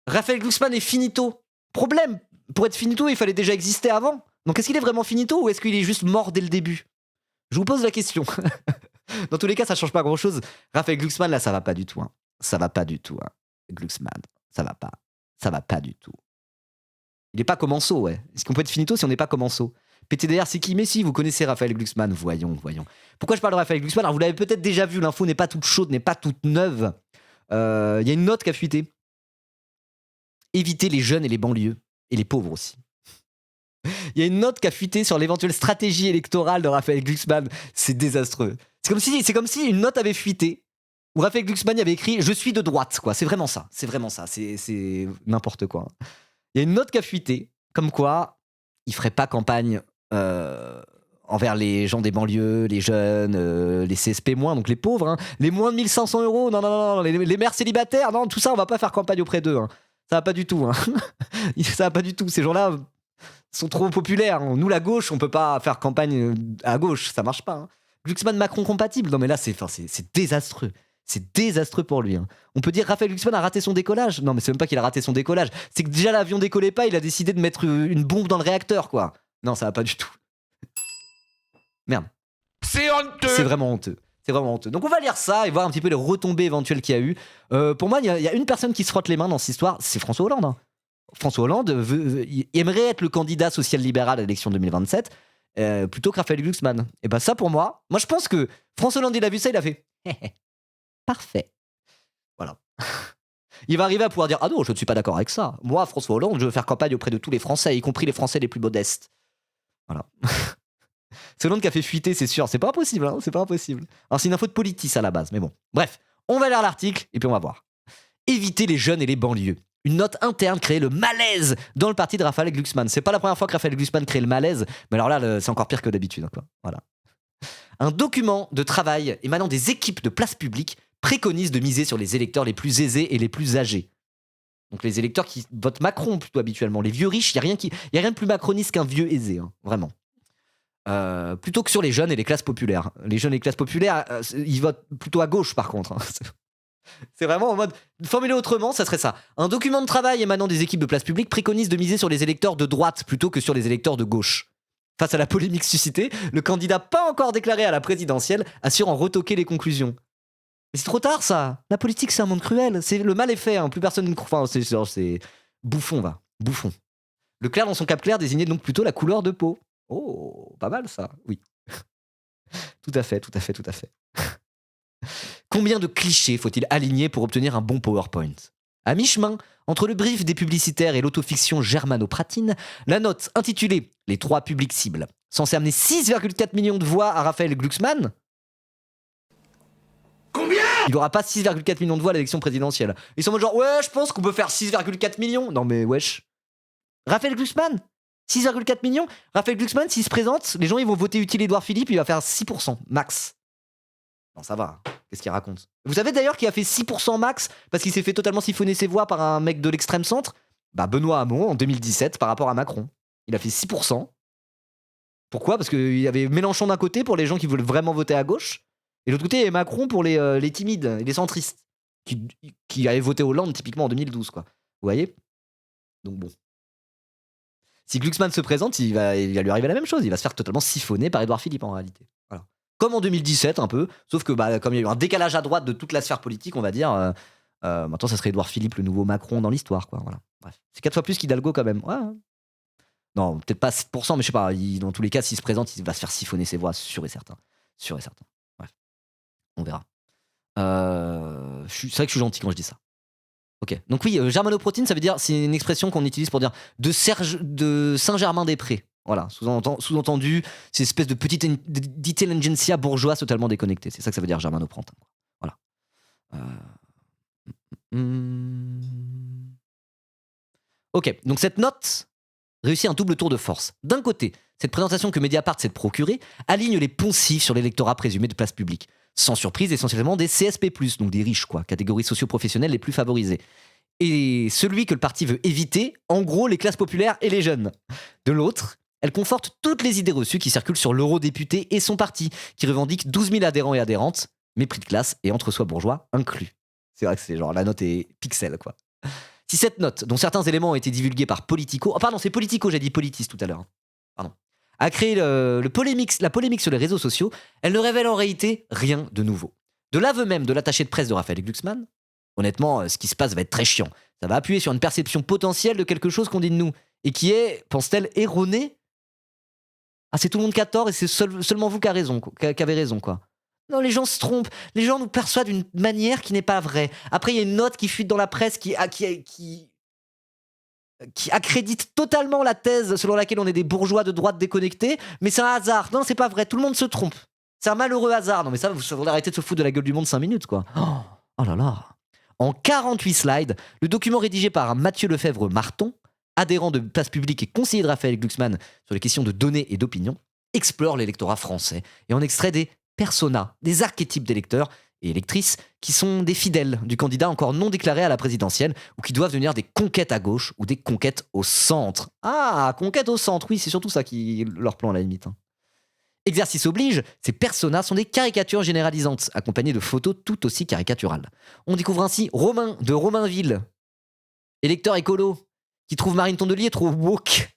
Raphaël Glucksmann est finito. Problème, pour être finito, il fallait déjà exister avant. Donc est-ce qu'il est vraiment finito ou est-ce qu'il est juste mort dès le début? Je vous pose la question. Dans tous les cas, ça change pas grand-chose. Raphaël Glucksmann, là, ça va pas du tout. Hein. Ça va pas du tout. Hein. Glucksmann, ça va pas. Ça va pas du tout. Il est pas commenso, ouais. Est-ce qu'on peut être finito si on n'est pas commenso? PTDR, c'est qui? Mais si, vous connaissez Raphaël Glucksmann. Voyons. Pourquoi je parle de Raphaël Glucksmann? Alors, vous l'avez peut-être déjà vu, l'info n'est pas toute chaude, n'est pas toute neuve. Il y a une note qui a fuité. Éviter les jeunes et les banlieues. Et les pauvres aussi. Il y a une note qui a fuité sur l'éventuelle stratégie électorale de Raphaël Glucksmann. C'est désastreux. C'est comme si une note avait fuité où Raphaël Glucksmann avait écrit « Je suis de droite ». C'est vraiment ça. C'est n'importe quoi. Il y a une note qui a fuité, comme quoi il ferait pas campagne envers les gens des banlieues, les jeunes, les CSP-, donc les pauvres, hein, les moins de 1500 €, non, les mères célibataires, non, tout ça, on va pas faire campagne auprès d'eux. Hein. Ça va pas du tout. Hein. Ça va pas du tout. Ces gens-là sont trop populaires. Nous, la gauche, on peut pas faire campagne à gauche, ça marche pas. Hein. Glucksmann Macron compatible. Non mais là c'est désastreux. C'est désastreux pour lui. Hein. On peut dire Raphaël Glucksmann a raté son décollage. Non mais c'est même pas qu'il a raté son décollage. C'est que déjà l'avion décollait pas, il a décidé de mettre une bombe dans le réacteur quoi. Non, ça va pas du tout. Merde. C'est honteux. C'est vraiment honteux. C'est vraiment honteux. Donc on va lire ça et voir un petit peu les retombées éventuelles qu'il y a eu. Pour moi, il y a une personne qui se frotte les mains dans cette histoire, c'est François Hollande. Hein. François Hollande il aimerait être le candidat social-libéral à l'élection 2027 plutôt que Raphaël Glucksmann. Et ben ça pour moi je pense que François Hollande il a vu ça, il a fait parfait. Voilà. Il va arriver à pouvoir dire ah non, je ne suis pas d'accord avec ça. Moi, François Hollande, je veux faire campagne auprès de tous les Français, y compris les Français les plus modestes. Voilà. C'est Hollande qui a fait fuiter, c'est sûr. C'est pas impossible, hein, c'est pas impossible. Alors c'est une info de Politis à la base, mais bon. Bref, on va lire l'article et puis on va voir. Éviter les jeunes et les banlieues. Une note interne crée le malaise dans le parti de Raphaël Glucksmann. C'est pas la première fois que Raphaël Glucksmann crée le malaise, mais alors là, c'est encore pire que d'habitude. Quoi. Voilà. Un document de travail émanant des équipes de place publique préconise de miser sur les électeurs les plus aisés et les plus âgés. Donc les électeurs qui votent Macron plutôt habituellement. Les vieux riches, il n'y a rien de plus macroniste qu'un vieux aisé, hein, vraiment. Plutôt que sur les jeunes et les classes populaires. Les jeunes et les classes populaires, ils votent plutôt à gauche par contre. Hein. C'est vraiment en mode, formulé autrement, ça serait ça. Un document de travail émanant des équipes de place publique préconise de miser sur les électeurs de droite plutôt que sur les électeurs de gauche. Face à la polémique suscitée, le candidat pas encore déclaré à la présidentielle assure en retoquer les conclusions. Mais c'est trop tard ça. La politique c'est un monde cruel. Le mal est fait. Hein. Plus personne ne croit. Enfin, c'est bouffon va. Bouffon. Le clair dans son cap clair désignait donc plutôt la couleur de peau. Oh, pas mal ça. Oui. Tout à fait. Combien de clichés faut-il aligner pour obtenir un bon PowerPoint? À mi-chemin, entre le brief des publicitaires et l'autofiction germano-pratine, la note intitulée « Les 3 publics cibles » censée amener 6,4 millions de voix à Raphaël Glucksmann. Combien? Il n'aura pas 6,4 millions de voix à l'élection présidentielle. Ils sont en mode genre « Ouais, je pense qu'on peut faire 6,4 millions ». Non mais wesh. Raphaël Glucksmann 6,4 millions. Raphaël Glucksmann, s'il se présente, les gens ils vont voter utile Édouard Philippe, il va faire 6%, max. Non, ça va. Qu'est-ce qu'il raconte? Vous savez d'ailleurs qu'il a fait 6% max parce qu'il s'est fait totalement siphonner ses voix par un mec de l'extrême centre? Bah Benoît Hamon en 2017 par rapport à Macron. Il a fait 6%. Pourquoi? Parce qu'il y avait Mélenchon d'un côté pour les gens qui voulaient vraiment voter à gauche, et de l'autre côté il y avait Macron pour les timides et les centristes qui avaient voté Hollande typiquement en 2012 quoi. Vous voyez? Donc bon. Si Glucksmann se présente, il va lui arriver la même chose. Il va se faire totalement siphonner par Édouard Philippe en réalité. Voilà. Comme en 2017 un peu, sauf que comme il y a eu un décalage à droite de toute la sphère politique, on va dire, maintenant ça serait Édouard Philippe, le nouveau Macron dans l'histoire. Quoi. Voilà. Bref. C'est 4 fois plus qu'Hidalgo quand même. Ouais. Non, peut-être pas 7%, mais je sais pas. Dans tous les cas, s'il se présente, il va se faire siphonner ses voix, sûr et certain. Bref. On verra. C'est vrai que je suis gentil quand je dis ça. Ok. Donc oui, germanoprotine, ça veut dire, c'est une expression qu'on utilise pour dire de Saint-Germain-des-Prés. Voilà, sous-entendu, c'est une espèce de petite intelligentsia bourgeoise totalement déconnectée. C'est ça que ça veut dire germanoprotin. Voilà. Ok, donc cette note réussit un double tour de force. D'un côté, cette présentation que Mediapart s'est procurée aligne les poncifs sur l'électorat présumé de place publique. Sans surprise, essentiellement des CSP+, donc des riches, quoi, catégories socio-professionnelles les plus favorisées. Et celui que le parti veut éviter, en gros, les classes populaires et les jeunes. De l'autre, elle conforte toutes les idées reçues qui circulent sur l'eurodéputé et son parti, qui revendique 12 000 adhérents et adhérentes, mépris de classe et entre-soi bourgeois inclus. C'est vrai que c'est genre, la note est pixel, quoi. Si cette note, dont certains éléments ont été divulgués par Politico, oh pardon, c'est Politico, j'ai dit Politis tout à l'heure, pardon, a créé la polémique sur les réseaux sociaux, elle ne révèle en réalité rien de nouveau. De l'aveu même de l'attaché de presse de Raphaël Glucksmann, honnêtement, ce qui se passe va être très chiant. Ça va appuyer sur une perception potentielle de quelque chose qu'on dit de nous, et qui est, pense-t-elle, erronée. Ah, c'est tout le monde qui a tort et c'est seulement vous qui avez raison, quoi. Non, les gens se trompent. Les gens nous perçoivent d'une manière qui n'est pas vraie. Après, il y a une note qui fuite dans la presse qui accrédite totalement la thèse selon laquelle on est des bourgeois de droite déconnectés, mais c'est un hasard. Non, c'est pas vrai. Tout le monde se trompe. C'est un malheureux hasard. Non, mais ça, vous faudrait arrêter de se foutre de la gueule du monde 5 minutes, quoi. Oh là là. En 48 slides, le document rédigé par Mathieu Lefebvre-Marton, adhérent de Place Publique et conseiller de Raphaël Glucksmann sur les questions de données et d'opinion, explore l'électorat français et en extrait des personas, des archétypes d'électeurs et électrices qui sont des fidèles du candidat encore non déclaré à la présidentielle ou qui doivent devenir des conquêtes à gauche ou des conquêtes au centre. Ah, conquêtes au centre, oui, c'est surtout ça qui est leur plan à la limite. Exercice oblige, ces personas sont des caricatures généralisantes, accompagnées de photos tout aussi caricaturales. On découvre ainsi Romain de Romainville, électeur écolo, qui trouve Marine Tondelier trop woke.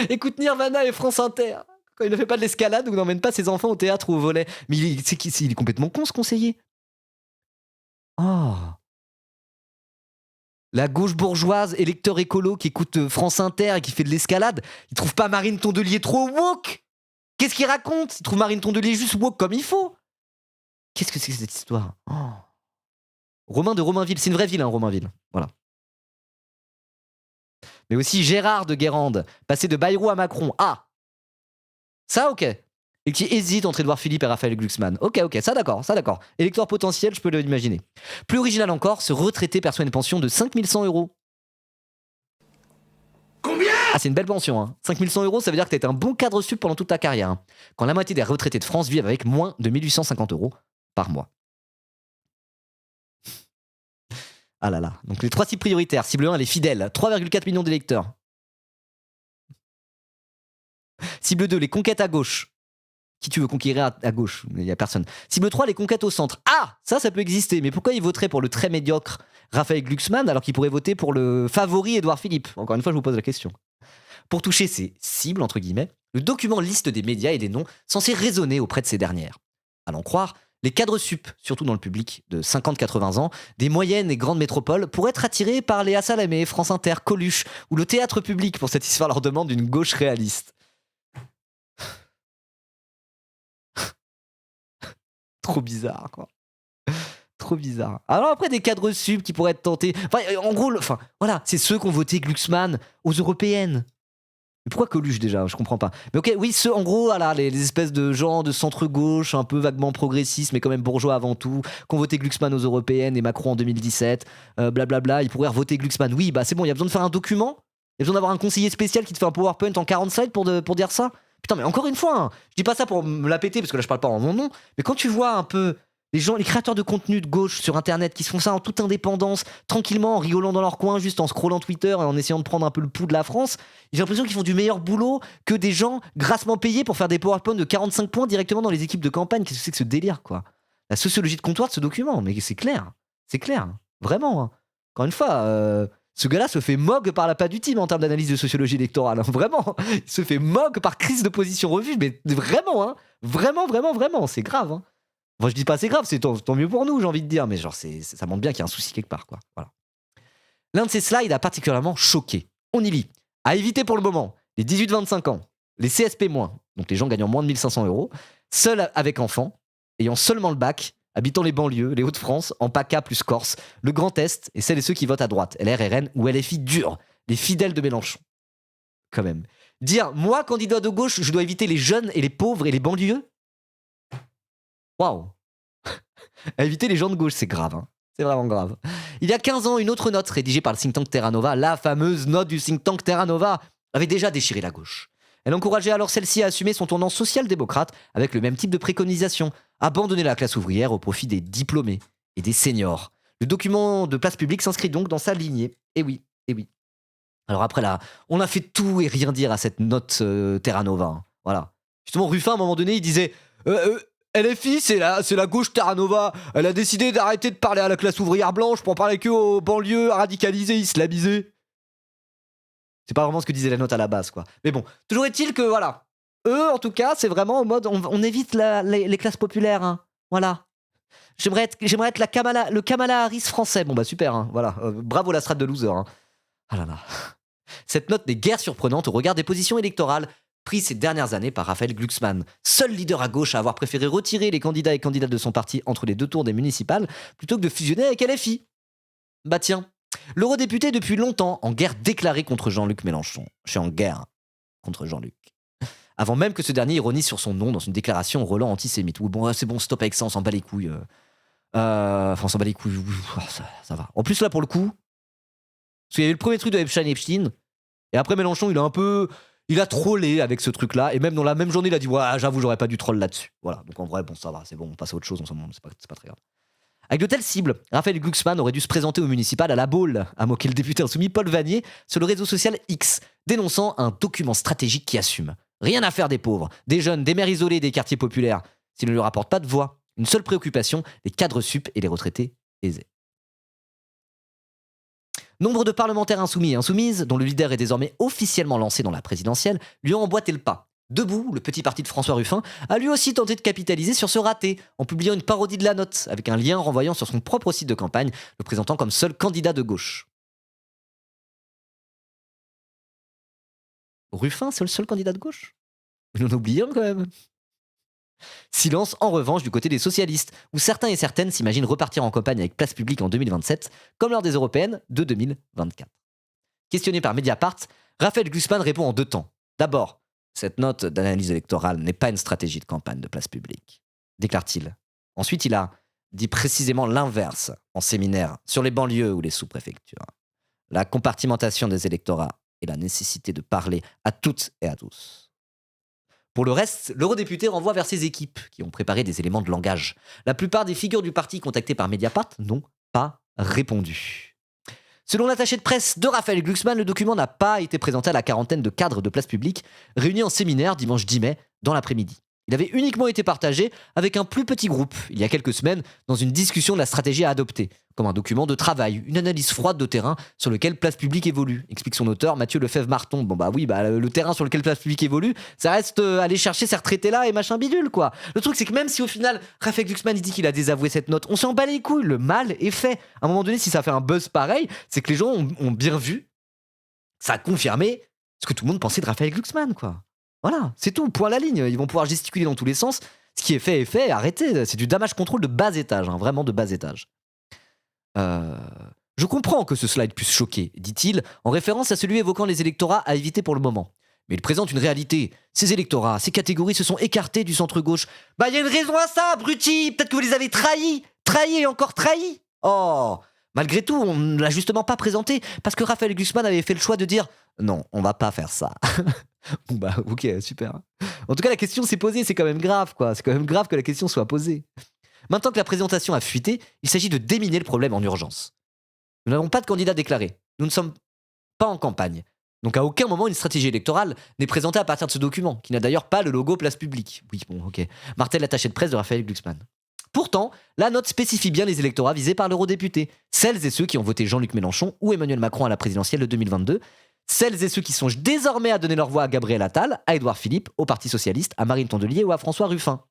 Écoute Nirvana et France Inter. Quand il ne fait pas de l'escalade ou n'emmène pas ses enfants au théâtre ou au volet. Mais il est complètement con, ce conseiller. Oh. La gauche bourgeoise, électeur écolo qui écoute France Inter et qui fait de l'escalade, il trouve pas Marine Tondelier trop woke. Qu'est-ce qu'il raconte? Il trouve Marine Tondelier juste woke comme il faut. Qu'est-ce que c'est que cette histoire? Romain de Romainville, c'est une vraie ville, hein, Romainville. Voilà. Mais aussi Gérard de Guérande, passé de Bayrou à Macron. Ah, ça, ok. Et qui hésite entre Édouard Philippe et Raphaël Glucksmann. Ok, ça d'accord. Électeur potentiel, je peux l'imaginer. Plus original encore, ce retraité perçoit une pension de 5100 €. Combien? Ah, c'est une belle pension, hein. 5100 €, ça veut dire que t'as été un bon cadre sup pendant toute ta carrière. Hein. Quand la moitié des retraités de France vivent avec moins de 1850 € par mois. Ah là là. Donc les 3 cibles prioritaires. Cible 1, les fidèles. 3,4 millions d'électeurs. Cible 2, les conquêtes à gauche. Qui tu veux conquérir à gauche? Il n'y a personne. Cible 3, les conquêtes au centre. Ah, ça peut exister. Mais pourquoi il voterait pour le très médiocre Raphaël Glucksmann alors qu'il pourrait voter pour le favori Édouard Philippe? Encore une fois, je vous pose la question. Pour toucher ces cibles, entre guillemets, le document liste des médias et des noms censés résonner auprès de ces dernières. À l'en croire, les cadres sup, surtout dans le public de 50-80 ans, des moyennes et grandes métropoles, pourraient être attirés par les Assalamé, France Inter, Coluche ou le théâtre public pour satisfaire leur demande d'une gauche réaliste. Trop bizarre, quoi. Trop bizarre. Alors après, des cadres sup qui pourraient être tentés. Enfin, en gros, voilà, c'est ceux qui ont voté Glucksmann aux européennes. Mais pourquoi Coluche déjà? Je comprends pas. Mais ok, oui, ceux, en gros, voilà, les espèces de gens de centre-gauche, un peu vaguement progressistes, mais quand même bourgeois avant tout, qui ont voté Glucksmann aux européennes et Macron en 2017, blablabla, ils pourraient voter Glucksmann. Oui, bah c'est bon, il y a besoin de faire un document, il y a besoin d'avoir un conseiller spécial qui te fait un PowerPoint en 40 slides pour dire ça. Putain, mais encore une fois, hein, je dis pas ça pour me la péter, parce que là je parle pas en mon nom, mais quand tu vois un peu les gens, les créateurs de contenu de gauche sur internet qui se font ça en toute indépendance, tranquillement, en rigolant dans leur coin, juste en scrollant Twitter et en essayant de prendre un peu le pouls de la France, j'ai l'impression qu'ils font du meilleur boulot que des gens grassement payés pour faire des PowerPoint de 45 points directement dans les équipes de campagne. Qu'est-ce que c'est que ce délire, quoi? La sociologie de comptoir de ce document, mais c'est clair, vraiment. Hein. Encore une fois, ce gars-là se fait mogue par la patte du team en termes d'analyse de sociologie électorale, hein, vraiment. Il se fait mogue par crise de position revue, mais vraiment, hein, vraiment, c'est grave. Hein. Enfin, je dis pas c'est grave, c'est tant mieux pour nous, j'ai envie de dire, mais genre ça montre bien qu'il y a un souci quelque part, quoi. Voilà. L'un de ces slides a particulièrement choqué. On y lit. À éviter pour le moment, les 18-25 ans, les CSP-, donc les gens gagnant moins de 1500 €, seuls avec enfants, ayant seulement le bac, habitant les banlieues, les Hauts-de-France, en PACA plus Corse, le Grand Est, et celles et ceux qui votent à droite, LR, RN ou LFI dur, les fidèles de Mélenchon. Quand même. Dire, moi, candidat de gauche, je dois éviter les jeunes et les pauvres et les banlieues? Waouh. À éviter les gens de gauche, c'est grave. Hein. C'est vraiment grave. Il y a 15 ans, une autre note rédigée par le think tank Terra Nova, la fameuse note du think tank Terra Nova, avait déjà déchiré la gauche. Elle encourageait alors celle-ci à assumer son tournant social-démocrate avec le même type de préconisation, abandonner la classe ouvrière au profit des diplômés et des seniors. Le document de Place Publique s'inscrit donc dans sa lignée. Et oui. Alors après là, on a fait tout et rien dire à cette note Terra Nova. Hein. Voilà. Justement, Ruffin, à un moment donné, il disait LFI, c'est la gauche Terra Nova. Elle a décidé d'arrêter de parler à la classe ouvrière blanche pour en parler que aux banlieues radicalisées, islamisées. C'est pas vraiment ce que disait la note à la base, quoi. Mais bon, toujours est-il que, voilà. Eux, en tout cas, c'est vraiment en mode, on évite les classes populaires, hein. Voilà. J'aimerais être le Kamala Harris français. Bon, bah super, hein. Voilà. Bravo la strate de loser, hein. Ah là là. Cette note n'est guère surprenante au regard des positions électorales prises ces dernières années par Raphaël Glucksmann, seul leader à gauche à avoir préféré retirer les candidats et candidates de son parti entre les deux tours des municipales plutôt que de fusionner avec LFI. Bah tiens, l'eurodéputé est depuis longtemps en guerre déclarée contre Jean-Luc Mélenchon. Je suis en guerre contre Jean-Luc. Avant même que ce dernier ironise sur son nom dans une déclaration au relent antisémite. Ou bon, c'est bon, stop avec ça, on s'en bat les couilles. Enfin, on s'en bat les couilles, ça va. En plus, là, pour le coup, parce qu'il y a eu le premier truc de Epstein, et après Mélenchon, il a trollé avec ce truc-là, et même dans la même journée, il a dit ouais, j'avoue, j'aurais pas dû troll là-dessus. Voilà, donc en vrai, bon, ça va, c'est bon, on passe à autre chose, c'est pas très grave. Avec de telles cibles, Raphaël Glucksmann aurait dû se présenter au municipal à la Baule, a moqué le député insoumis Paul Vanier sur le réseau social X, dénonçant un document stratégique qui assume. Rien à faire des pauvres, des jeunes, des mères isolées des quartiers populaires, s'ils ne leur apportent pas de voix. Une seule préoccupation, les cadres sup et les retraités aisés. Nombre de parlementaires insoumis et insoumises, dont le leader est désormais officiellement lancé dans la présidentielle, lui ont emboîté le pas. Debout, le petit parti de François Ruffin a lui aussi tenté de capitaliser sur ce raté en publiant une parodie de la note avec un lien renvoyant sur son propre site de campagne, le présentant comme seul candidat de gauche. Ruffin, c'est le seul candidat de gauche? Mais on a oublié quand même. Silence en revanche du côté des socialistes, où certains et certaines s'imaginent repartir en campagne avec Place Publique en 2027, comme lors des européennes de 2024. Questionné par Mediapart, Raphaël Glucksmann répond en deux temps. D'abord, cette note d'analyse électorale n'est pas une stratégie de campagne de Place Publique, déclare-t-il. Ensuite, il a dit précisément l'inverse en séminaire sur les banlieues ou les sous-préfectures. La compartimentation des électorats et la nécessité de parler à toutes et à tous. Pour le reste, l'eurodéputé renvoie vers ses équipes, qui ont préparé des éléments de langage. La plupart des figures du parti contactées par Mediapart n'ont pas répondu. Selon l'attaché de presse de Raphaël Glucksmann, le document n'a pas été présenté à la quarantaine de cadres de Place Publique, réunis en séminaire dimanche 10 mai, dans l'après-midi. Il avait uniquement été partagé avec un plus petit groupe, il y a quelques semaines, dans une discussion de la stratégie à adopter, comme un document de travail, une analyse froide de terrain sur lequel Place Publique évolue, explique son auteur Mathieu Lefebvre-Marton. Bon bah oui, le terrain sur lequel Place Publique évolue, ça reste aller chercher ces retraités-là et machin bidule, quoi. Le truc, c'est que même si au final, Raphaël Glucksmann il dit qu'il a désavoué cette note, on s'en bat les couilles, le mal est fait. À un moment donné, si ça fait un buzz pareil, c'est que les gens ont bien vu, ça a confirmé ce que tout le monde pensait de Raphaël Glucksmann, quoi. Voilà, c'est tout, point à la ligne. Ils vont pouvoir gesticuler dans tous les sens. Ce qui est fait, arrêtez. C'est du damage control de bas étage, hein, vraiment de bas étage. Je comprends que ce slide puisse choquer, dit-il, en référence à celui évoquant les électorats à éviter pour le moment. Mais il présente une réalité. Ces électorats, ces catégories se sont écartés du centre-gauche. Bah, il y a une raison à ça, abruti. Peut-être que vous les avez trahis et encore trahis. Oh, malgré tout, on ne l'a justement pas présenté, parce que Raphaël Glucksmann avait fait le choix de dire « Non, on va pas faire ça ». Bon bah ok, super. En tout cas, la question s'est posée, c'est quand même grave, quoi. C'est quand même grave que la question soit posée. Maintenant que la présentation a fuité, il s'agit de déminer le problème en urgence. Nous n'avons pas de candidat déclaré. Nous ne sommes pas en campagne. Donc à aucun moment une stratégie électorale n'est présentée à partir de ce document, qui n'a d'ailleurs pas le logo Place Publique. Oui, bon, ok. Martel, l'attaché de presse de Raphaël Glucksmann. Pourtant, la note spécifie bien les électorats visés par l'eurodéputé. Celles et ceux qui ont voté Jean-Luc Mélenchon ou Emmanuel Macron à la présidentielle de 2022. Celles et ceux qui songent désormais à donner leur voix à Gabriel Attal, à Édouard Philippe, au Parti Socialiste, à Marine Tondelier ou à François Ruffin.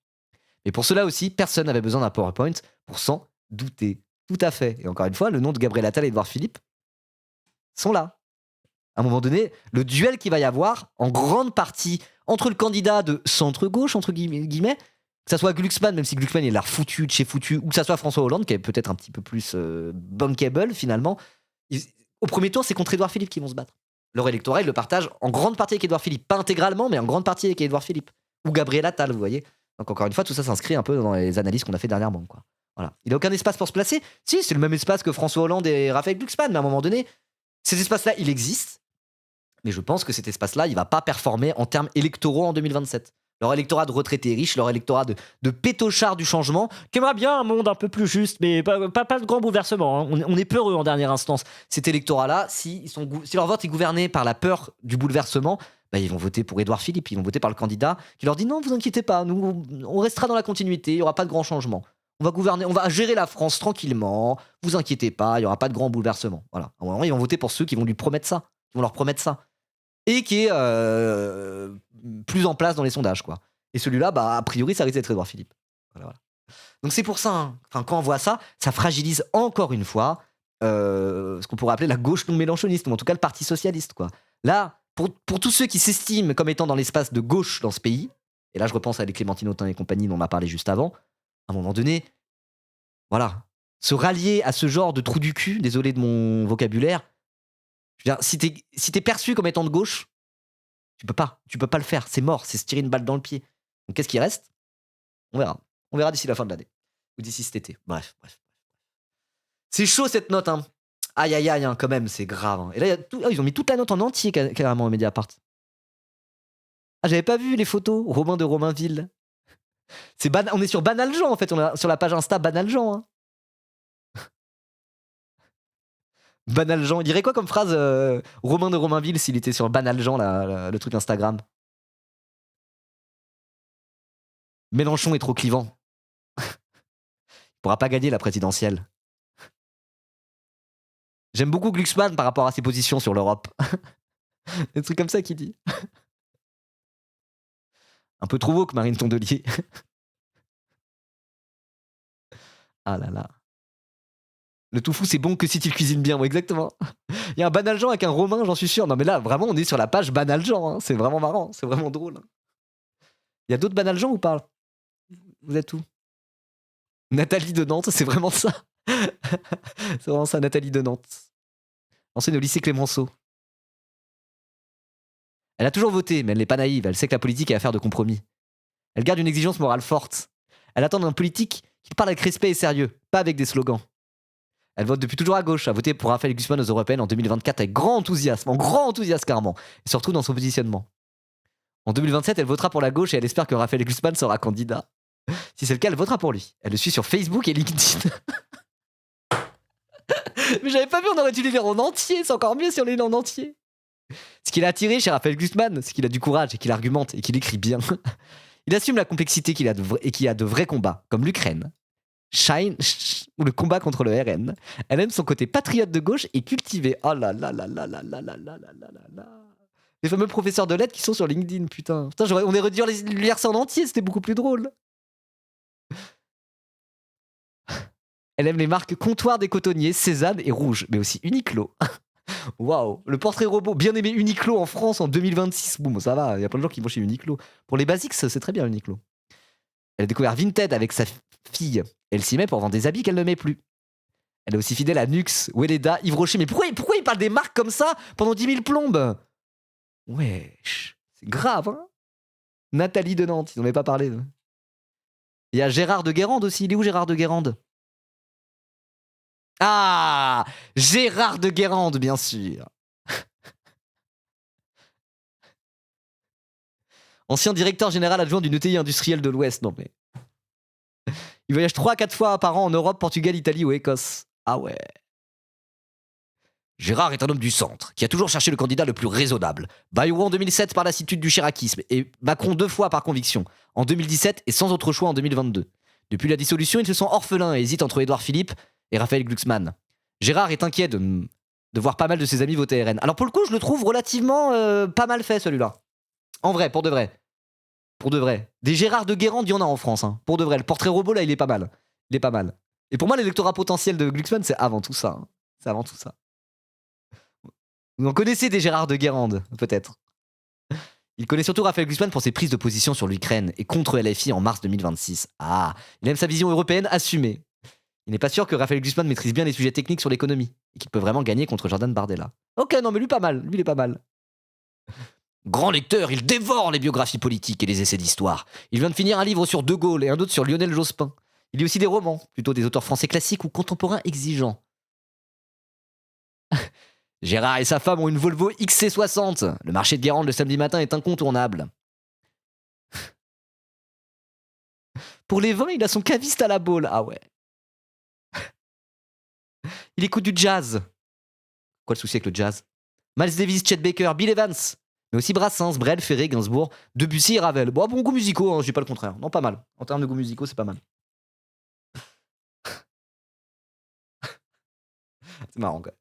Mais pour cela aussi, personne n'avait besoin d'un PowerPoint pour s'en douter. Tout à fait. Et encore une fois, le nom de Gabriel Attal et Édouard Philippe sont là. À un moment donné, le duel qu'il va y avoir, en grande partie, entre le candidat de centre-gauche, entre guillemets, que ça soit Glucksmann, même si Glucksmann il a l'air foutu, de chez foutu, ou que ça soit François Hollande, qui est peut-être un petit peu plus bankable finalement, au premier tour, c'est contre Édouard Philippe qu'ils vont se battre. Leur électorat, ils le partagent en grande partie avec Édouard Philippe. Pas intégralement, mais en grande partie avec Édouard Philippe. Ou Gabriel Attal, vous voyez. Donc encore une fois, tout ça s'inscrit un peu dans les analyses qu'on a fait dernièrement, quoi. Voilà. Il n'a aucun espace pour se placer. Si, c'est le même espace que François Hollande et Raphaël Glucksmann, mais à un moment donné, cet espace-là, il existe. Mais je pense que cet espace-là, il va pas performer en termes électoraux en 2027. Leur électorat de retraités riches, leur électorat de pétochards du changement, qui aimerait bien un monde un peu plus juste, mais pas de grand bouleversement. Hein. On est peureux en dernière instance. Cet électorat-là, si leur vote est gouverné par la peur du bouleversement, bah, ils vont voter pour Édouard Philippe, ils vont voter par le candidat qui leur dit non, vous inquiétez pas, nous on restera dans la continuité, il n'y aura pas de grands changements. On va gouverner, on va gérer la France tranquillement, vous inquiétez pas, il n'y aura pas de grands bouleversements. Voilà. À un moment, ils vont voter pour ceux qui vont lui promettre ça, qui vont leur promettre ça. Et qui est plus en place dans les sondages, quoi. Et celui-là, bah, a priori, ça risque d'être Édouard Philippe. Voilà, voilà. Donc c'est pour ça, hein. Enfin, quand on voit ça, ça fragilise encore une fois ce qu'on pourrait appeler la gauche non mélenchoniste, ou en tout cas le Parti socialiste, quoi. Là, pour tous ceux qui s'estiment comme étant dans l'espace de gauche dans ce pays, et là je repense à les Clémentine Autain et compagnie dont on a parlé juste avant, à un moment donné, voilà, se rallier à ce genre de trou du cul, désolé de mon vocabulaire, je veux dire, si t'es perçu comme étant de gauche, tu peux pas le faire, c'est mort, c'est se tirer une balle dans le pied. Donc qu'est-ce qui reste? On verra d'ici la fin de l'année, ou d'ici cet été, bref. C'est chaud cette note, hein. Aïe aïe aïe, hein, quand même, c'est grave, hein. Et là, ils ont mis toute la note en entier carrément au Mediapart. Ah, j'avais pas vu les photos, Romain de Romainville. On est sur Banal Jean en fait, on est sur la page Insta Banal Jean, hein. Banal Jean, il dirait quoi comme phrase Romain de Romainville s'il était sur Banal Jean, le truc Instagram? Mélenchon est trop clivant. Il pourra pas gagner la présidentielle. J'aime beaucoup Glucksmann par rapport à ses positions sur l'Europe. Des trucs comme ça qu'il dit. Un peu trop woke, Marine Tondelier. Ah là là. Le tofu, c'est bon que si tu le cuisines bien, ouais, exactement. Il y a un Banal Jean avec un Romain, j'en suis sûr. Non mais là, vraiment, on est sur la page Banal Jean, hein. C'est vraiment marrant, c'est vraiment drôle. Il y a d'autres Banal Jean ou pas? Vous êtes où? Nathalie de Nantes, c'est vraiment ça. C'est vraiment ça, Nathalie de Nantes. Ancienne au lycée Clémenceau. Elle a toujours voté, mais elle n'est pas naïve. Elle sait que la politique est affaire de compromis. Elle garde une exigence morale forte. Elle attend d'un politique qui parle avec respect et sérieux, pas avec des slogans. Elle vote depuis toujours à gauche, a voté pour Raphaël Glucksmann aux Européennes en 2024 avec grand enthousiasme, en grand enthousiasme carrément, et surtout dans son positionnement. En 2027, elle votera pour la gauche et elle espère que Raphaël Glucksmann sera candidat. Si c'est le cas, elle votera pour lui. Elle le suit sur Facebook et LinkedIn. Mais j'avais pas vu, on aurait dû les lire en entier, c'est encore mieux si on les lit en entier. Ce qui l'a attiré chez Raphaël Glucksmann, c'est qu'il a du courage et qu'il argumente et qu'il écrit bien. Il assume la complexité qu'il a et qu'il a de vrais combats, comme l'Ukraine, Shine ou le combat contre le RN. Elle aime son côté patriote de gauche et cultivé. Oh là là là là là là là là là là là là. Les fameux professeurs de lettres qui sont sur LinkedIn, putain. Putain, on aurait dû lire ça en entier, c'était beaucoup plus drôle. Elle aime les marques Comptoir des Cotonniers, Cézanne et Rouge, mais aussi Uniqlo. Waouh, le portrait robot, bien aimé Uniqlo en France en 2026. Bon, ça va, il y a plein de gens qui vont chez Uniqlo. Pour les basics, c'est très bien Uniqlo. Elle a découvert Vinted avec sa fille. Elle s'y met pour vendre des habits qu'elle ne met plus. Elle est aussi fidèle à Nux, Weleda, Yves Rocher. Mais pourquoi il parle des marques comme ça pendant 10 000 plombes? Wesh, c'est grave, hein. Nathalie de Nantes, ils n'en avaient pas parlé. Il y a Gérard de Guérande aussi. Il est où Gérard de Guérande? Ah, Gérard de Guérande, bien sûr. Ancien directeur général adjoint d'une ETI industrielle de l'Ouest. Non mais... Il voyage 3-4 fois par an en Europe, Portugal, Italie ou Écosse. Ah ouais. Gérard est un homme du centre, qui a toujours cherché le candidat le plus raisonnable. Bayrou en 2007 par lassitude du chiracisme, et Macron 2 fois par conviction, en 2017 et sans autre choix en 2022. Depuis la dissolution, il se sent orphelin et hésite entre Édouard Philippe et Raphaël Glucksmann. Gérard est inquiet de voir pas mal de ses amis voter RN. Alors pour le coup, je le trouve relativement pas mal fait celui-là. En vrai, pour de vrai. Pour de vrai. Des Gérard de Guérande, il y en a en France. Hein. Pour de vrai. Le portrait robot, là, il est pas mal. Il est pas mal. Et pour moi, l'électorat potentiel de Glucksmann, c'est avant tout ça. Hein. C'est avant tout ça. Vous en connaissez des Gérard de Guérande, peut-être. Il connaît surtout Raphaël Glucksmann pour ses prises de position sur l'Ukraine et contre LFI en mars 2026. Ah, il aime sa vision européenne assumée. Il n'est pas sûr que Raphaël Glucksmann maîtrise bien les sujets techniques sur l'économie et qu'il peut vraiment gagner contre Jordan Bardella. Ok, non, mais lui, pas mal. Lui, il est pas mal. Grand lecteur, il dévore les biographies politiques et les essais d'histoire. Il vient de finir un livre sur De Gaulle et un autre sur Lionel Jospin. Il lit aussi des romans, plutôt des auteurs français classiques ou contemporains exigeants. Gérard et sa femme ont une Volvo XC60. Le marché de Guérande le samedi matin est incontournable. Pour les vins, il a son caviste à la Baule. Ah ouais. Il écoute du jazz. Quoi le souci avec le jazz? Miles Davis, Chet Baker, Bill Evans. Mais aussi Brassens, Brel, Ferré, Gainsbourg, Debussy et Ravel. Bon goût musicaux, hein, je dis pas le contraire. Non, pas mal. En termes de goûts musicaux, c'est pas mal. C'est marrant, quoi.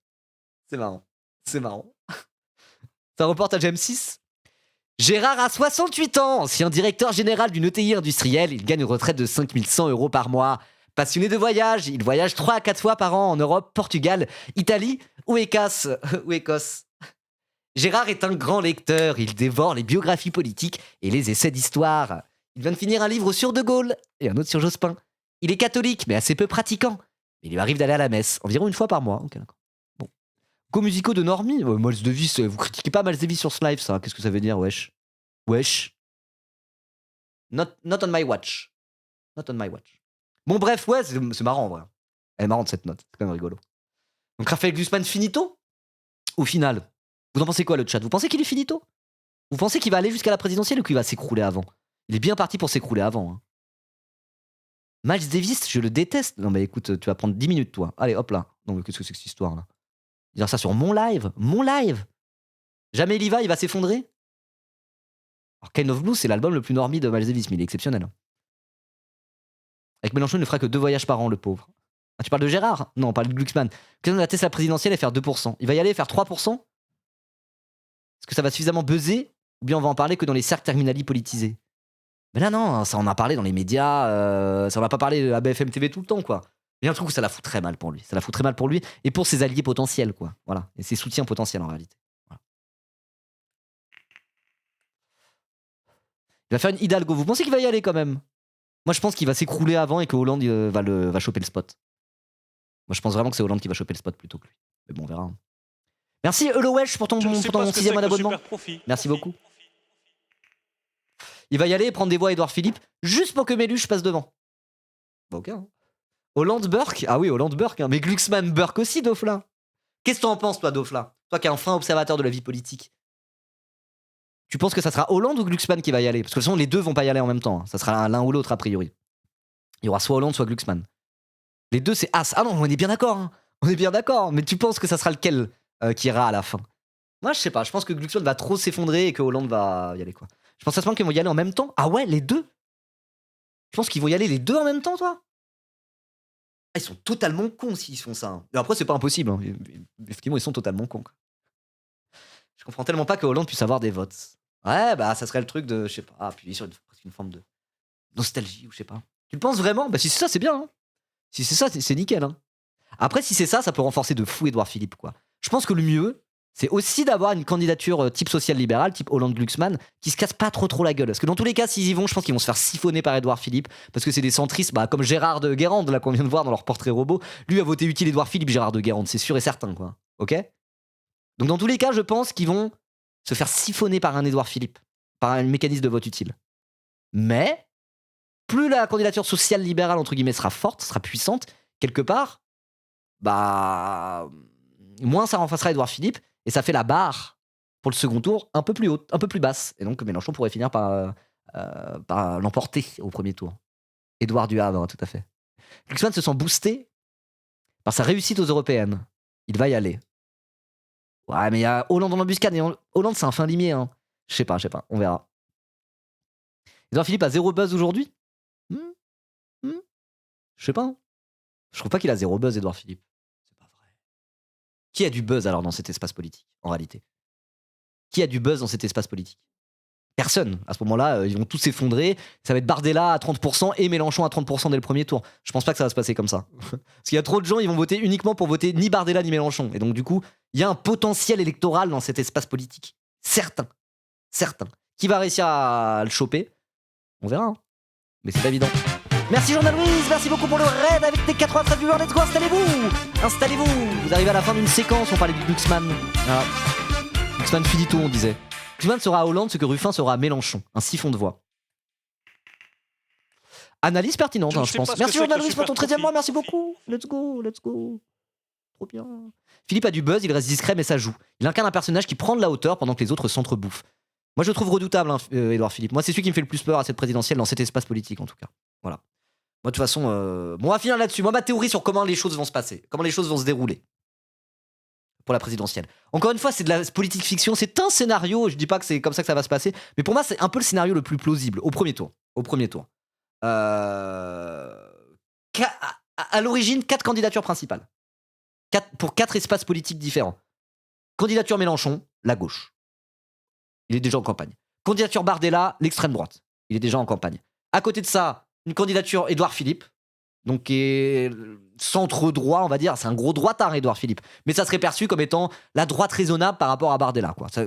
C'est marrant. C'est marrant. C'est un reportage M6. Gérard a 68 ans, ancien directeur général d'une ETI industrielle. Il gagne une retraite de 5100 € par mois. Passionné de voyage, il voyage 3 à 4 fois par an en Europe, Portugal, Italie ou Écosse. ou Écosse. Gérard est un grand lecteur, il dévore les biographies politiques et les essais d'histoire. Il vient de finir un livre sur De Gaulle et un autre sur Jospin. Il est catholique, mais assez peu pratiquant. Il lui arrive d'aller à la messe, environ une fois par mois. Ok, d'accord. Bon. Co-musicaux de Normie, Miles Davis, vous critiquez pas Miles Davis sur ce live, ça. Qu'est-ce que ça veut dire, wesh? Wesh. Not on my watch. Not on my watch. Bon, bref, ouais, c'est marrant, en vrai. Elle est marrante, cette note. C'est quand même rigolo. Donc, Raphaël Glucksmann, finito? Au final, vous en pensez quoi, le chat? Vous pensez qu'il est finito? Vous pensez qu'il va aller jusqu'à la présidentielle ou qu'il va s'écrouler avant? Il est bien parti pour s'écrouler avant. Hein. Miles Davis, je le déteste. Non, mais écoute, tu vas prendre 10 minutes, toi. Allez, hop là. Non, mais qu'est-ce que c'est que cette histoire-là? Dire ça sur mon live? Mon live? Jamais il y va s'effondrer? Alors, Kind of Blue, c'est l'album le plus normie de Miles Davis, mais il est exceptionnel. Avec Mélenchon, il ne fera que 2 voyages par an, le pauvre. Ah, tu parles de Gérard? Non, on parle de Glucksmann. Quand on a testé la présidentielle et faire 2%. Il va y aller et faire 3%? Est-ce que ça va suffisamment buzzer? Ou bien on va en parler que dans les cercles terminali politisés? Mais là, non, ça on a parlé dans les médias, ça on va pas parler à BFM TV tout le temps, quoi. Mais il y a un truc où ça la fout très mal pour lui. Ça la fout très mal pour lui et pour ses alliés potentiels, quoi. Voilà. Et ses soutiens potentiels, en réalité. Voilà. Il va faire une Hidalgo. Vous pensez qu'il va y aller, quand même? Moi, je pense qu'il va s'écrouler avant et que Hollande va choper le spot. Moi, je pense vraiment que c'est Hollande qui va choper le spot plutôt que lui. Mais bon, on verra. Merci, Wesh, pour ton 6e mois d'abonnement. Merci beaucoup. Il va y aller et prendre des voix à Édouard Philippe juste pour que Méluche passe devant. Bah, ok. Hein. Hollande Burke? Ah oui, Hollande Burke. Hein. Mais Glucksmann Burke aussi, Dofla. Qu'est-ce que t'en penses, toi, Dofla? Toi qui es un fin observateur de la vie politique. Tu penses que ça sera Hollande ou Glucksmann qui va y aller? Parce que de toute façon, les deux vont pas y aller en même temps. Hein. Ça sera l'un ou l'autre, a priori. Il y aura soit Hollande, soit Glucksmann. Les deux, c'est As. Ah non, on est bien d'accord. Hein. On est bien d'accord. Mais tu penses que ça sera lequel qui ira à la fin? Moi, je sais pas. Je pense que Glucksmann va trop s'effondrer et que Hollande va y aller, quoi. Je pense sincèrement qu'ils vont y aller en même temps. Ah ouais, les deux? Je pense qu'ils vont y aller les deux en même temps, toi? Ah, ils sont totalement cons s'ils font ça. Hein. Et après, c'est pas impossible. Hein. Effectivement, ils sont totalement cons. Quoi. Je comprends tellement pas que Hollande puisse avoir des votes. Ouais, bah, ça serait le truc de, je sais pas, appuyer sur une forme de nostalgie ou je sais pas. Tu le penses vraiment? Bah, si c'est ça, c'est bien. Hein. Si c'est ça, c'est nickel. Hein. Après, si c'est ça, ça peut renforcer de fou Édouard Philippe, quoi. Je pense que le mieux, c'est aussi d'avoir une candidature type social-libéral, type Hollande-Glucksmann, qui se casse pas trop la gueule. Parce que dans tous les cas, s'ils y vont, je pense qu'ils vont se faire siphonner par Édouard Philippe, parce que c'est des centristes, bah, comme Gérard de Guérande, là, qu'on vient de voir dans leur portrait robot. Lui a voté utile Édouard Philippe, Gérard de Guérande, c'est sûr et certain, quoi. Ok? Donc dans tous les cas, je pense qu'ils vont se faire siphonner par un Édouard Philippe, par un mécanisme de vote utile. Mais, plus la candidature social-libérale, entre guillemets, sera forte, sera puissante, quelque part, bah, moins ça renforcera Édouard Philippe, et ça fait la barre pour le second tour un peu plus haute, un peu plus basse. Et donc Mélenchon pourrait finir par l'emporter au premier tour. Édouard du Havre, tout à fait. Glucksmann se sent boosté par sa réussite aux européennes. Il va y aller. Ouais, mais il y a Hollande en embuscade, et Hollande c'est un fin limier. Hein. Je sais pas, on verra. Édouard Philippe a 0 buzz aujourd'hui? Je sais pas. Hein. Je trouve pas qu'il a 0 buzz, Édouard Philippe. C'est pas vrai. Qui a du buzz alors dans cet espace politique, en réalité? Qui a du buzz dans cet espace politique? Personne. À ce moment-là, ils vont tous s'effondrer. Ça va être Bardella à 30% et Mélenchon à 30% dès le premier tour. Je pense pas que ça va se passer comme ça. Parce qu'il y a trop de gens, ils vont voter uniquement pour voter ni Bardella ni Mélenchon. Et donc, du coup, il y a un potentiel électoral dans cet espace politique. Certain. Qui va réussir à le choper? On verra. Hein. Mais c'est pas évident. Merci Journal Louise, merci beaucoup pour le raid avec tes 93 viewers. Let's go, installez-vous. Vous arrivez à la fin d'une séquence, on parlait du Glucksmann. Voilà. Glucksmann finito, on disait. Glucksmann sera à Hollande ce que Ruffin sera à Mélenchon. Un siphon de voix. Analyse pertinente, je pense. Merci Journal Louise pour ton 13e mois, merci beaucoup. Let's go. Trop bien. Philippe a du buzz, il reste discret, mais ça joue. Il incarne un personnage qui prend de la hauteur pendant que les autres s'entrebouffent. Moi, je le trouve redoutable, Édouard Philippe. Moi, c'est celui qui me fait le plus peur à cette présidentielle, dans cet espace politique, en tout cas. Voilà. Moi, de toute façon, bon, on va finir là-dessus. Moi, ma théorie sur comment les choses vont se passer, comment les choses vont se dérouler. pour la présidentielle. Encore une fois, c'est de la politique fiction, c'est un scénario, je dis pas que c'est comme ça que ça va se passer, mais pour moi, c'est un peu le scénario le plus plausible au premier tour. Au premier tour. À l'origine, 4 candidatures principales. Pour 4 espaces politiques différents. Candidature Mélenchon, la gauche. Il est déjà en campagne. Candidature Bardella, l'extrême droite. Il est déjà en campagne. À côté de ça, une candidature Édouard Philippe, donc qui est centre droit, on va dire. C'est un gros droitard, Édouard Philippe. Mais ça serait perçu comme étant la droite raisonnable par rapport à Bardella, quoi. Ça,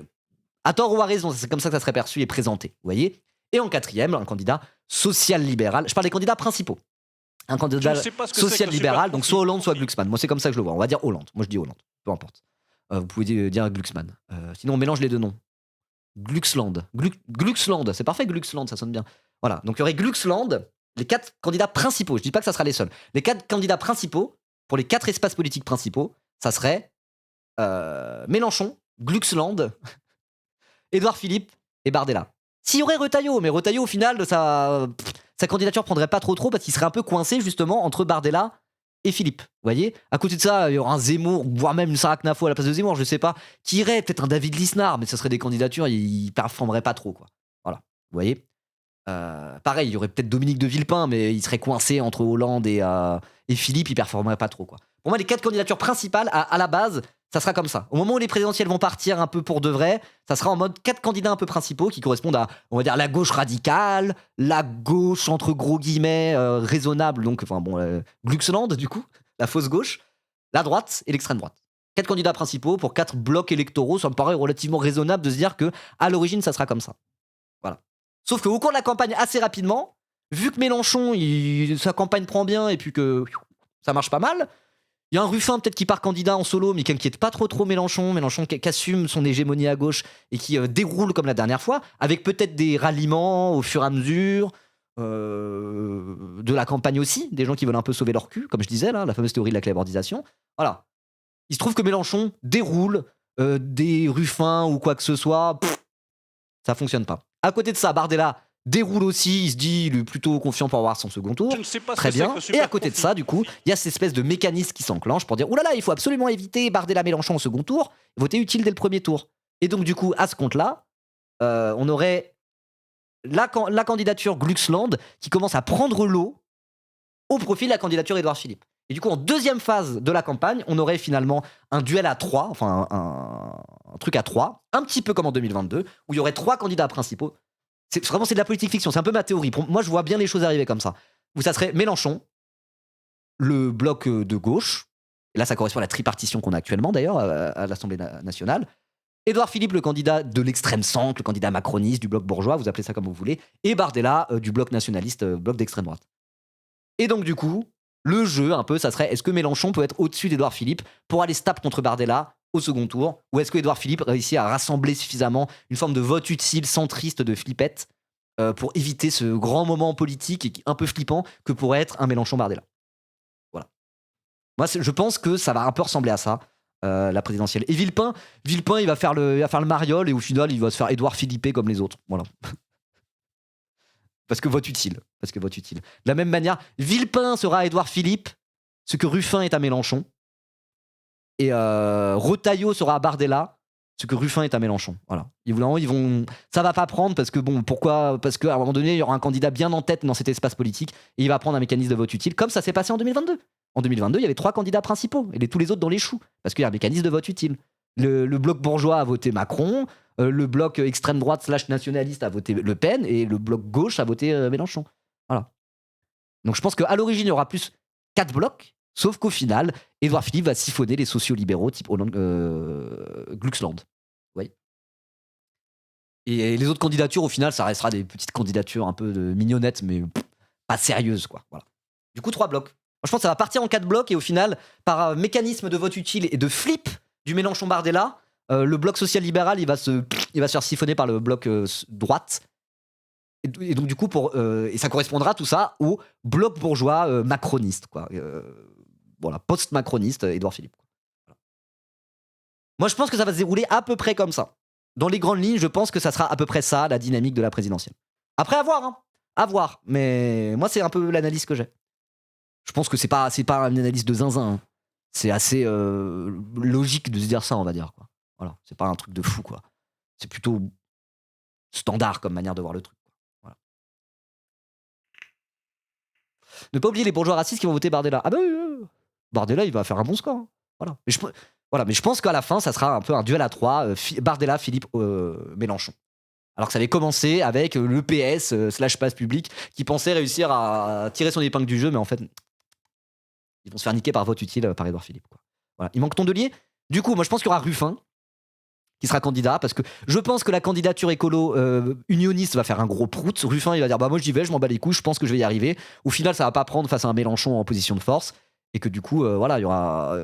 à tort ou à raison, c'est comme ça que ça serait perçu et présenté. Vous voyez ? Et en quatrième, un candidat social-libéral. Je parle des candidats principaux. Un candidat social-libéral, donc soit Hollande, soit Glucksmann. Moi, c'est comme ça que je le vois. On va dire Hollande. Moi, je dis Hollande. Peu importe. Vous pouvez dire Glucksmann. Sinon, on mélange les deux noms. Glucksland. Glucksland. C'est parfait, Glucksland, ça sonne bien. Voilà. Donc, il y aurait Glucksland, les 4 candidats principaux. Je dis pas que ça sera les seuls. Les 4 candidats principaux, pour les 4 espaces politiques principaux, ça serait Mélenchon, Glucksland, Édouard Philippe et Bardella. S'il y aurait Retailleau, mais Retailleau, au final, sa candidature prendrait pas trop parce qu'il serait un peu coincé justement entre Bardella et Philippe. Vous voyez ? À côté de ça, il y aura un Zemmour, voire même une Sarah Knafo à la place de Zemmour, je sais pas, qui irait, peut-être un David Lisnard, mais ce serait des candidatures, il performerait pas trop, quoi. Voilà. Vous voyez ? Pareil, il y aurait peut-être Dominique de Villepin, mais il serait coincé entre Hollande et Philippe, il performerait pas trop, quoi. Pour moi, les 4 candidatures principales, à la base, ça sera comme ça. Au moment où les présidentielles vont partir un peu pour de vrai, ça sera en mode 4 candidats un peu principaux qui correspondent à, on va dire, la gauche radicale, la gauche entre gros guillemets raisonnable, donc enfin bon, Glucksland du coup, la fausse gauche, la droite et l'extrême droite. 4 candidats principaux pour 4 blocs électoraux, ça me paraît relativement raisonnable de se dire que à l'origine ça sera comme ça. Voilà. Sauf qu'au cours de la campagne, assez rapidement, vu que Mélenchon, sa campagne prend bien et puis que ça marche pas mal, il y a un Ruffin peut-être qui part candidat en solo, mais qui inquiète pas trop Mélenchon qui assume son hégémonie à gauche et qui déroule comme la dernière fois, avec peut-être des ralliements au fur et à mesure de la campagne aussi, des gens qui veulent un peu sauver leur cul, comme je disais là, la fameuse théorie de la clébardisation. Voilà. Il se trouve que Mélenchon déroule des Ruffins ou quoi que ce soit, ça fonctionne pas. À côté de ça, Bardella déroule aussi, il se dit il est plutôt confiant pour avoir son second tour. Très bien. Et à côté de ça, du coup, il y a cette espèce de mécanisme qui s'enclenche pour dire oulala, il faut absolument éviter Bardella-Mélenchon au second tour, voter utile dès le premier tour. Et donc, du coup, à ce compte-là, on aurait la candidature Glucksland qui commence à prendre l'eau au profit de la candidature Édouard Philippe. Et du coup, en deuxième phase de la campagne, on aurait finalement un duel à 3, enfin un truc à 3, un petit peu comme en 2022, où il y aurait 3 candidats principaux. C'est de la politique fiction, c'est un peu ma théorie. Moi, je vois bien les choses arriver comme ça. Où ça serait Mélenchon, le bloc de gauche, et là ça correspond à la tripartition qu'on a actuellement d'ailleurs à l'Assemblée nationale, Édouard Philippe, le candidat de l'extrême centre, le candidat macroniste, du bloc bourgeois, vous appelez ça comme vous voulez, et Bardella, du bloc nationaliste, bloc d'extrême droite. Et donc du coup, le jeu un peu, ça serait, est-ce que Mélenchon peut être au-dessus d'Édouard Philippe pour aller se taper contre Bardella au second tour, ou est-ce que Édouard Philippe réussit à rassembler suffisamment une forme de vote utile centriste de flippette pour éviter ce grand moment politique un peu flippant que pourrait être un Mélenchon-Bardella. Voilà. Moi, je pense que ça va un peu ressembler à ça, la présidentielle. Et Villepin, il va faire le mariole et au final, il va se faire Édouard Philippe comme les autres. Voilà. Parce que vote utile. De la même manière, Villepin sera à Édouard Philippe ce que Ruffin est à Mélenchon. Et Retailleau sera à Bardella ce que Ruffin est à Mélenchon. Voilà. Ça va pas prendre parce que bon, pourquoi ? Parce qu'à un moment donné, il y aura un candidat bien en tête dans cet espace politique et il va prendre un mécanisme de vote utile, comme ça s'est passé en 2022. En 2022, il y avait 3 candidats principaux et tous les autres dans les choux parce qu'il y a un mécanisme de vote utile. Le bloc bourgeois a voté Macron, le bloc extrême droite / nationaliste a voté Le Pen et le bloc gauche a voté Mélenchon. Voilà. Donc je pense qu'à l'origine, il y aura plus 4 blocs. Sauf qu'au final, Édouard Philippe va siphonner les sociaux-libéraux type Glucksland. Oui. Et les autres candidatures, au final, ça restera des petites candidatures un peu mignonnettes, mais pas sérieuses, quoi. Voilà. Du coup, 3 blocs. Je pense que ça va partir en 4 blocs et au final, par mécanisme de vote utile et de flip du Mélenchon-Bardella, le bloc social-libéral, il va se faire siphonner par le bloc droite. Et donc, du coup, et ça correspondra tout ça au bloc bourgeois macroniste, quoi. Voilà, post-macroniste, Édouard Philippe. Voilà. Moi, je pense que ça va se dérouler à peu près comme ça. Dans les grandes lignes, je pense que ça sera à peu près ça, la dynamique de la présidentielle. Après, à voir, hein. À voir. Mais moi, c'est un peu l'analyse que j'ai. Je pense que c'est pas une analyse de zinzin. Hein. c'est assez logique de se dire ça, on va dire, quoi. Voilà, c'est pas un truc de fou, quoi. C'est plutôt standard comme manière de voir le truc, quoi. Voilà. Ne pas oublier les bourgeois racistes qui vont voter Bardella. Ah bah oui, oui, oui. Bardella, il va faire un bon score, hein. Voilà. Voilà, mais je pense qu'à la fin, ça sera un peu un duel à 3, Bardella, Philippe, Mélenchon. Alors que ça avait commencé avec le PS slash passe public qui pensait réussir à tirer son épingle du jeu, mais en fait, ils vont se faire niquer par vote utile par Édouard Philippe, quoi. Voilà. Il manque Tondelier. Du coup, moi, je pense qu'il y aura Ruffin qui sera candidat parce que je pense que la candidature écolo unioniste va faire un gros prout. Ruffin, il va dire bah moi j'y vais, je m'en bats les couilles, je pense que je vais y arriver. Au final, ça va pas prendre face à un Mélenchon en position de force. Et que du coup, voilà, il y aura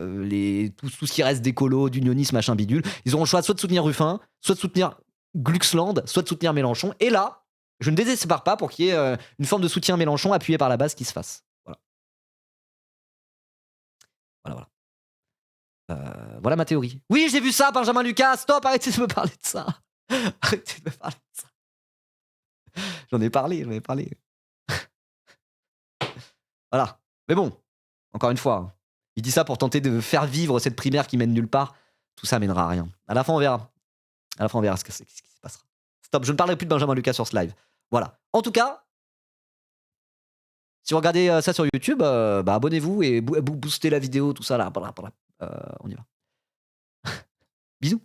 tout ce qui reste d'écolo, d'unionisme, machin bidule. Ils auront le choix soit de soutenir Ruffin, soit de soutenir Glucksland, soit de soutenir Mélenchon. Et là, je ne désespère pas pour qu'il y ait une forme de soutien Mélenchon appuyé par la base qui se fasse. Voilà. Voilà, voilà. Voilà ma théorie. Oui, j'ai vu ça, Benjamin Lucas. Stop, arrêtez de me parler de ça. Arrêtez de me parler de ça. J'en ai parlé, j'en ai parlé. Voilà. Mais bon, encore une fois, il dit ça pour tenter de faire vivre cette primaire qui mène nulle part. Tout ça mènera à rien. À la fin, on verra. À la fin, on verra ce qui se passera. Stop, je ne parlerai plus de Benjamin Lucas sur ce live. Voilà. En tout cas, si vous regardez ça sur YouTube, bah, abonnez-vous et boostez la vidéo, tout ça là. On y va. Bisous.